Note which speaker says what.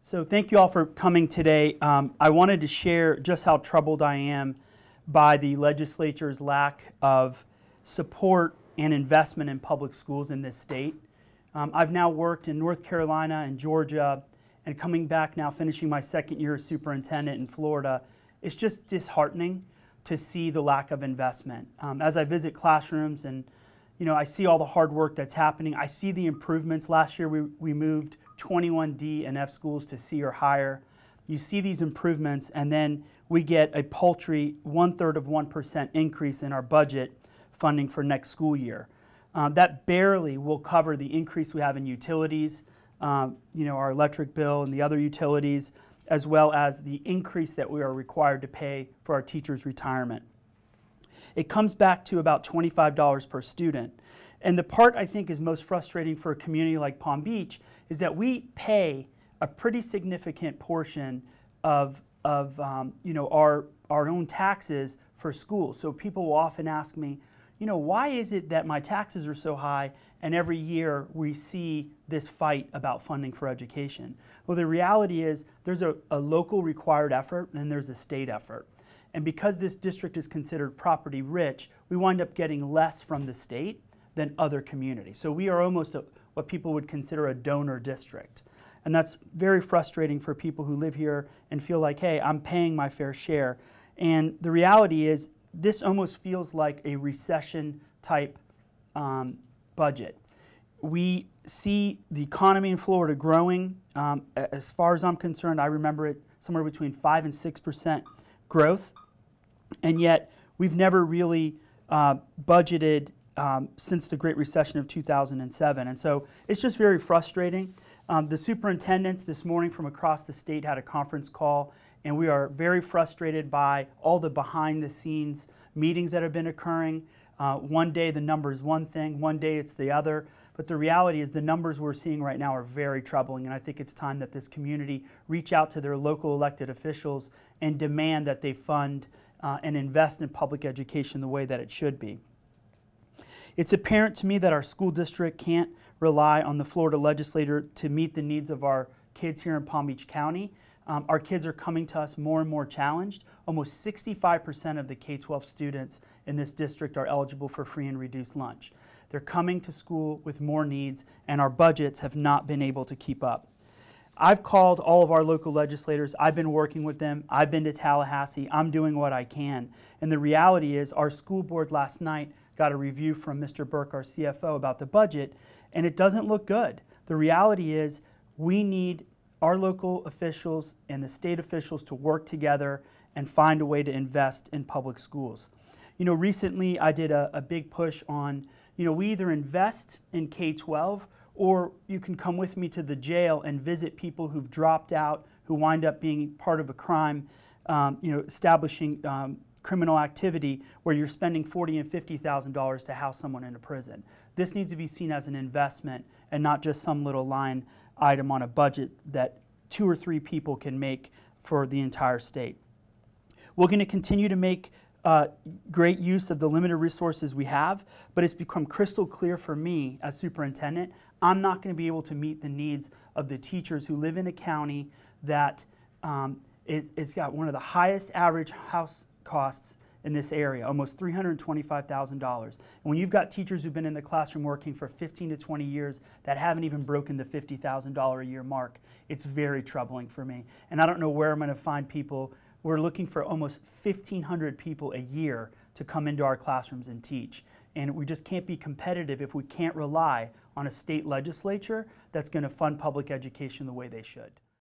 Speaker 1: So thank you all for coming today. I wanted to share just how troubled I am by the legislature's lack of support and investment in public schools in this state. I've now worked in North Carolina and Georgia, and coming back now, finishing my second year as superintendent in Florida. It's just disheartening to see the lack of investment. As I visit classrooms and I see all the hard work that's happening. I see the improvements. Last year we moved 21 D and F schools to C or higher. You see these improvements, and then we get a paltry 1/3 of 1% increase in our budget funding for next school year. That barely will cover the increase we have in utilities, our electric bill and the other utilities, as well as the increase that we are required to pay for our teachers' retirement. It comes back to about $25 per student. And the part I think is most frustrating for a community like Palm Beach is that we pay a pretty significant portion of our own taxes for schools. So people will often ask me, why is it that my taxes are so high and every year we see this fight about funding for education? Well, the reality is there's a local required effort and there's a state effort. And because this district is considered property rich, we wind up getting less from the state than other communities. So we are almost what people would consider a donor district. And that's very frustrating for people who live here and feel like, hey, I'm paying my fair share. And the reality is this almost feels like a recession type budget. We see the economy in Florida growing. As far as I'm concerned, I remember it somewhere between 5% and 6% growth. And yet we've never really budgeted since the Great Recession of 2007. And so it's just very frustrating. The superintendents this morning from across the state had a conference call, and we are very frustrated by all the behind the scenes meetings that have been occurring. One day the number is one thing, one day it's the other. But the reality is the numbers we're seeing right now are very troubling, and I think it's time that this community reach out to their local elected officials and demand that they fund and invest in public education the way that it should be. It's apparent to me that our school district can't rely on the Florida legislature to meet the needs of our kids here in Palm Beach County. Our kids are coming to us more and more challenged. Almost 65% of the K-12 students in this district are eligible for free and reduced lunch. They're coming to school with more needs, and our budgets have not been able to keep up. I've called all of our local legislators. I've been working with them. I've been to Tallahassee. I'm doing what I can. And the reality is our school board last night got a review from Mr. Burke, our CFO, about the budget, and it doesn't look good. The reality is we need our local officials and the state officials to work together and find a way to invest in public schools. Recently I did a big push on, we either invest in K-12 or you can come with me to the jail and visit people who've dropped out, who wind up being part of a crime, establishing criminal activity where you're spending $40,000 and $50,000 to house someone in a prison. This needs to be seen as an investment and not just some little line item on a budget that 2 or 3 people can make for the entire state. We're going to continue to make great use of the limited resources we have, but it's become crystal clear for me as superintendent, I'm not going to be able to meet the needs of the teachers who live in a county that it's got one of the highest average house costs in this area, almost $325,000. And when you've got teachers who've been in the classroom working for 15 to 20 years that haven't even broken the $50,000 a year mark, it's very troubling for me. And I don't know where I'm going to find people. We're looking for almost 1,500 people a year to come into our classrooms and teach. And we just can't be competitive if we can't rely on a state legislature that's going to fund public education the way they should.